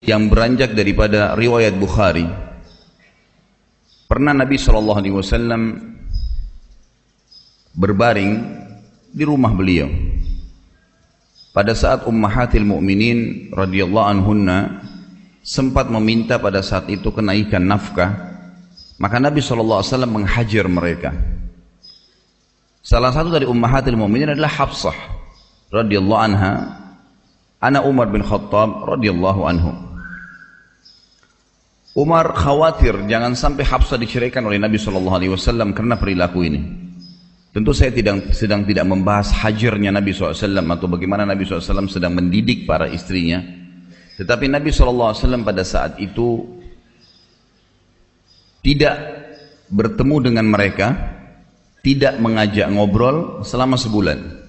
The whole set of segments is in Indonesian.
yang beranjak daripada riwayat Bukhari. Pernah Nabi SAW berbaring di rumah beliau pada saat Ummahatil Mu'minin radhiyallahu anhunna sempat meminta pada saat itu kenaikan nafkah, maka Nabi SAW menghajar mereka. Salah satu dari Ummahatil Mu'minin adalah Hafsah radhiyallahu anha, anak Umar bin Khattab radhiyallahu anhu. Umar khawatir jangan sampai Hafsah diceraikan oleh Nabi SAW karena perilaku ini. Tentu saya sedang tidak membahas hajarnya Nabi SAW atau bagaimana Nabi SAW sedang mendidik para istrinya. Tetapi Nabi SAW pada saat itu tidak bertemu dengan mereka, tidak mengajak ngobrol selama sebulan.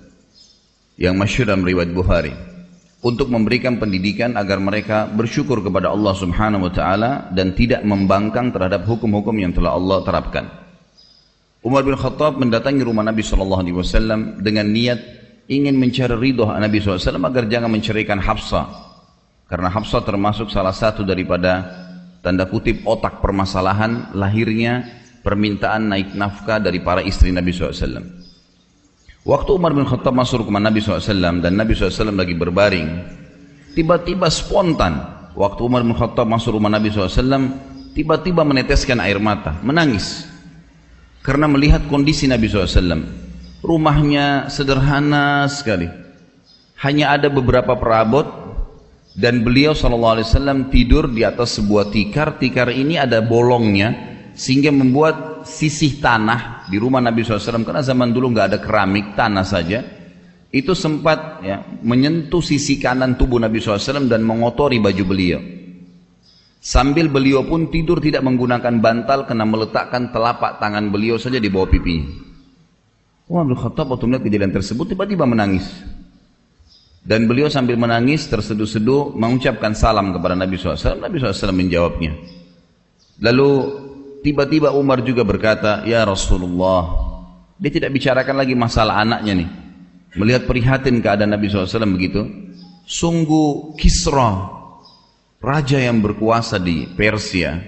Yang masyhur dalam riwayat Bukhari, untuk memberikan pendidikan agar mereka bersyukur kepada Allah Subhanahu wa taala dan tidak membangkang terhadap hukum-hukum yang telah Allah terapkan. Umar bin Khattab mendatangi rumah Nabi SAW dengan niat ingin mencari ridho Nabi SAW agar jangan menceraikan Hafsah, karena Hafsah termasuk salah satu daripada tanda kutip otak permasalahan lahirnya permintaan naik nafkah dari para istri Nabi SAW. Waktu Umar bin Khattab masuk ke rumah Nabi SAW dan Nabi SAW lagi berbaring, tiba-tiba spontan waktu Umar bin Khattab masuk rumah Nabi SAW, tiba-tiba meneteskan air mata, menangis karena melihat kondisi Nabi SAW. Rumahnya sederhana sekali, hanya ada beberapa perabot dan beliau SAW tidur di atas sebuah tikar. Tikar ini ada bolongnya sehingga membuat sisih tanah di rumah Nabi SAW, karena zaman dulu nggak ada keramik, tanah saja, itu sempat menyentuh sisi kanan tubuh Nabi SAW dan mengotori baju beliau. Sambil beliau pun tidur tidak menggunakan bantal karena meletakkan telapak tangan beliau saja di bawah pipinya. Umar bin Khattab waktu melihat kejadian tersebut tiba-tiba menangis, dan beliau sambil menangis terseduh-seduh mengucapkan salam kepada Nabi SAW. Nabi SAW menjawabnya. Lalu tiba-tiba Umar juga berkata, "Ya Rasulullah," dia tidak bicarakan lagi masalah anaknya nih. Melihat prihatin keadaan Nabi SAW begitu, sungguh Kisra, raja yang berkuasa di Persia,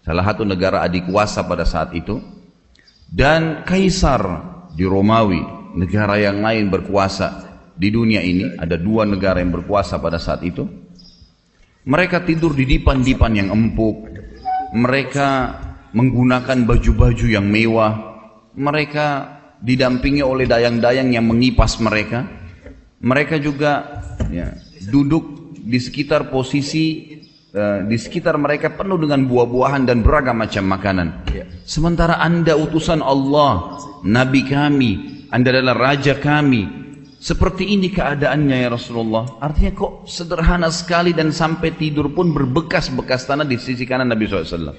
salah satu negara adikuasa pada saat itu, dan Kaisar di Romawi, negara yang lain berkuasa di dunia ini, ada dua negara yang berkuasa pada saat itu. Mereka tidur di dipan-dipan yang empuk, mereka menggunakan baju-baju yang mewah, mereka didampingi oleh dayang-dayang yang mengipas mereka. Mereka juga duduk di sekitar posisi di sekitar mereka penuh dengan buah-buahan dan beragam macam makanan. Sementara Anda utusan Allah, Nabi kami, Anda adalah raja kami, seperti ini keadaannya ya Rasulullah. Artinya kok sederhana sekali, dan sampai tidur pun berbekas-bekas tanah di sisi kanan Nabi SAW.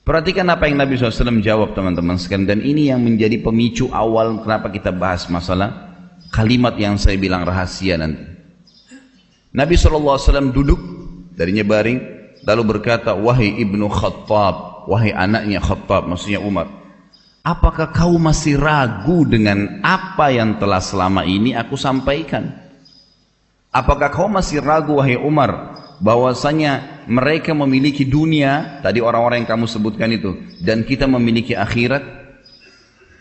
Perhatikan apa yang Nabi SAW jawab, teman-teman sekalian, dan ini yang menjadi pemicu awal kenapa kita bahas masalah kalimat yang saya bilang rahasia nanti. Nabi SAW duduk darinya baring, lalu berkata, "Wahai ibnu Khattab," wahai anaknya Khattab, maksudnya Umar, "apakah kau masih ragu dengan apa yang telah selama ini aku sampaikan? Apakah kau masih ragu, wahai Umar, bahwasanya mereka memiliki dunia, tadi orang-orang yang kamu sebutkan itu, dan kita memiliki akhirat?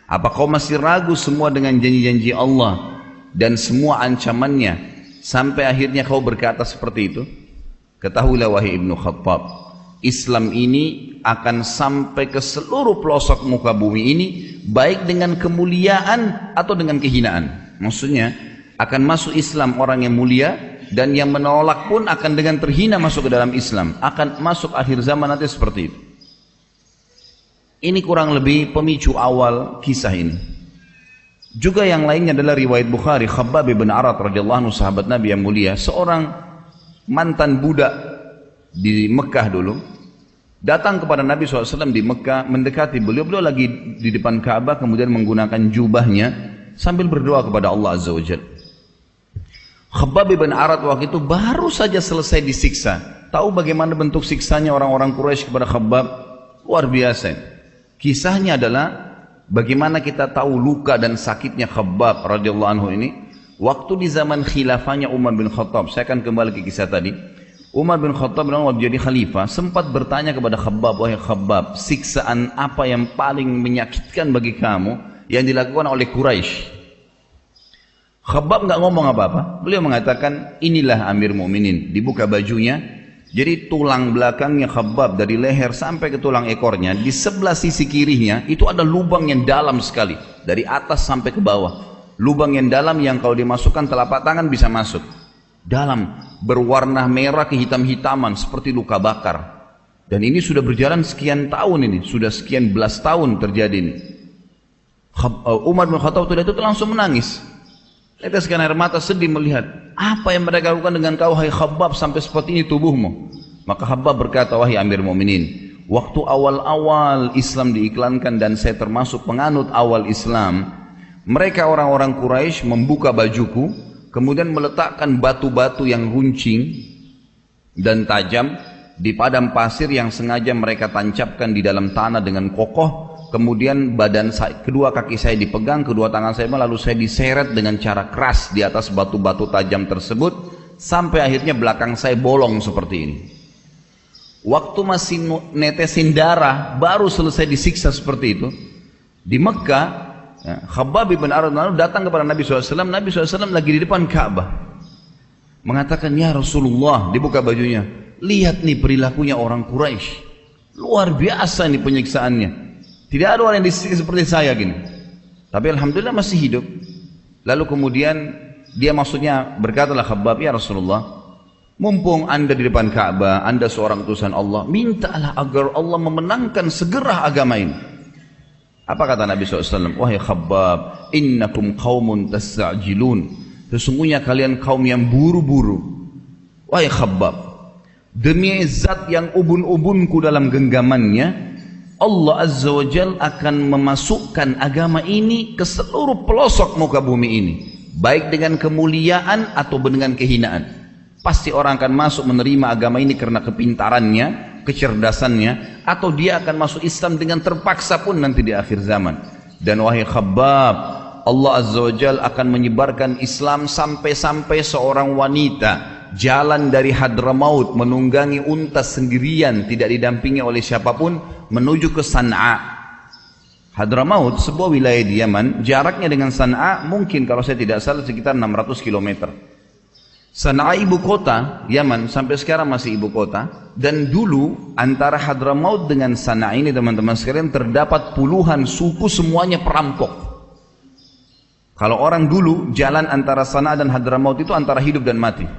Apa kau masih ragu semua dengan janji-janji Allah dan semua ancamannya, sampai akhirnya kau berkata seperti itu? Ketahuilah wahai ibnu Khattab, Islam ini akan sampai ke seluruh pelosok muka bumi ini, baik dengan kemuliaan atau dengan kehinaan." Maksudnya akan masuk Islam orang yang mulia, dan yang menolak pun akan dengan terhina masuk ke dalam Islam. Akan masuk akhir zaman nanti seperti itu. Ini kurang lebih pemicu awal kisah ini. Juga yang lainnya adalah riwayat Bukhari, Khabbab bin Arat radhiyallahu anhu, sahabat Nabi yang mulia, seorang mantan budak di Mekah dulu, datang kepada Nabi SAW di Mekah, mendekati beliau lagi di depan Ka'bah, kemudian menggunakan jubahnya sambil berdoa kepada Allah Azza wa Jalla. Khabbab bin Arat waktu itu baru saja selesai disiksa. Tahu bagaimana bentuk siksanya orang-orang Quraisy kepada Khabbab? Luar biasa. Kisahnya adalah bagaimana kita tahu luka dan sakitnya Khabbab radhiyallahu anhu ini. Waktu di zaman khilafahnya Umar bin Khattab, saya akan kembali ke kisah tadi. Umar bin Khattab waktu jadi khalifah sempat bertanya kepada Khabbab, wahai Khabbab, siksaan apa yang paling menyakitkan bagi kamu yang dilakukan oleh Quraisy? Khabbab nggak ngomong apa-apa. Beliau mengatakan, inilah Amir Mu'minin. Dibuka bajunya, jadi tulang belakangnya Khabbab dari leher sampai ke tulang ekornya, di sebelah sisi kirinya itu ada lubang yang dalam sekali, dari atas sampai ke bawah. Lubang yang dalam yang kalau dimasukkan telapak tangan bisa masuk. Dalam, berwarna merah kehitam-hitaman seperti luka bakar. Dan ini sudah berjalan sekian tahun ini, sudah sekian belas tahun terjadi ini. Umar bin Khattab itu langsung menangis. Teteskan air mata sedih melihat apa yang mereka lakukan dengan kau, hai Khabbab, sampai seperti ini tubuhmu. Maka Khabbab berkata, wahai Amir Mu'minin, waktu awal-awal Islam diiklankan dan saya termasuk penganut awal Islam, mereka orang-orang Quraisy membuka bajuku, kemudian meletakkan batu-batu yang runcing dan tajam di padang pasir yang sengaja mereka tancapkan di dalam tanah dengan kokoh. Kemudian badan saya, kedua kaki saya dipegang, kedua tangan saya lalu saya diseret dengan cara keras di atas batu-batu tajam tersebut sampai akhirnya belakang saya bolong seperti ini. Waktu masih netesin darah baru selesai disiksa seperti itu. Di Mekah, Khabbab bin Arad datang kepada Nabi SAW. Nabi SAW lagi di depan Ka'bah, mengatakan, ya Rasulullah, dibuka bajunya, lihat nih perilakunya orang Quraisy, luar biasa nih penyiksaannya. Tidak ada orang yang disiksa seperti saya gini. Tapi alhamdulillah masih hidup. Lalu kemudian dia maksudnya berkatalah Khabbab, ya Rasulullah, mumpung anda di depan Ka'bah, anda seorang utusan Allah, mintalah agar Allah memenangkan segera agama ini. Apa kata Nabi SAW? Wahai Khabbab, innakum qaumun tasta'jilun. Sesungguhnya kalian kaum yang buru-buru. Wahai Khabbab, demi zat yang ubun-ubunku dalam genggamannya, Allah Azza wa Jal akan memasukkan agama ini ke seluruh pelosok muka bumi ini, baik dengan kemuliaan atau dengan kehinaan. Pasti orang akan masuk menerima agama ini karena kepintarannya, kecerdasannya, atau dia akan masuk Islam dengan terpaksa pun nanti di akhir zaman. Dan wahai Khabbab, Allah Azza wa Jal akan menyebarkan Islam sampai-sampai seorang wanita jalan dari Hadramaut menunggangi unta sendirian, tidak didampingi oleh siapapun, menuju ke San'a. Hadramaut sebuah wilayah di Yaman, jaraknya dengan San'a mungkin kalau saya tidak salah sekitar 600 km. San'a ibu kota Yaman, sampai sekarang masih ibu kota. Dan dulu antara Hadramaut dengan San'a ini teman-teman sekalian terdapat puluhan suku, semuanya perampok. Kalau orang dulu jalan antara San'a dan Hadramaut itu antara hidup dan mati.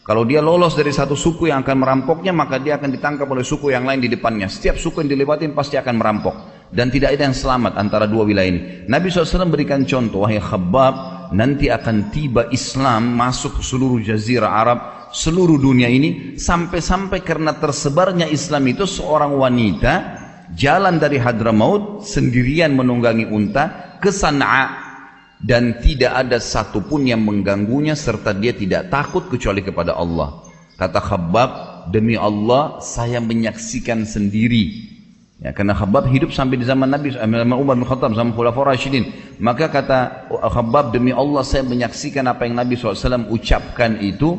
Kalau dia lolos dari satu suku yang akan merampoknya, maka dia akan ditangkap oleh suku yang lain di depannya. Setiap suku yang dilewatin pasti akan merampok. Dan tidak ada yang selamat antara dua wilayah ini. Nabi SAW berikan contoh, wahai Khabbab, nanti akan tiba Islam masuk ke seluruh jazirah Arab, seluruh dunia ini, sampai-sampai karena tersebarnya Islam itu, seorang wanita jalan dari Hadramaut sendirian menunggangi unta ke San'a. Dan tidak ada satupun yang mengganggunya serta dia tidak takut kecuali kepada Allah. Kata Khabbab, demi Allah saya menyaksikan sendiri. Ya, karena Khabbab hidup sampai di zaman Nabi Umar bin Khattab, zaman Khulafaur Rasyidin. Maka kata Khabbab, demi Allah saya menyaksikan apa yang Nabi SAW ucapkan itu.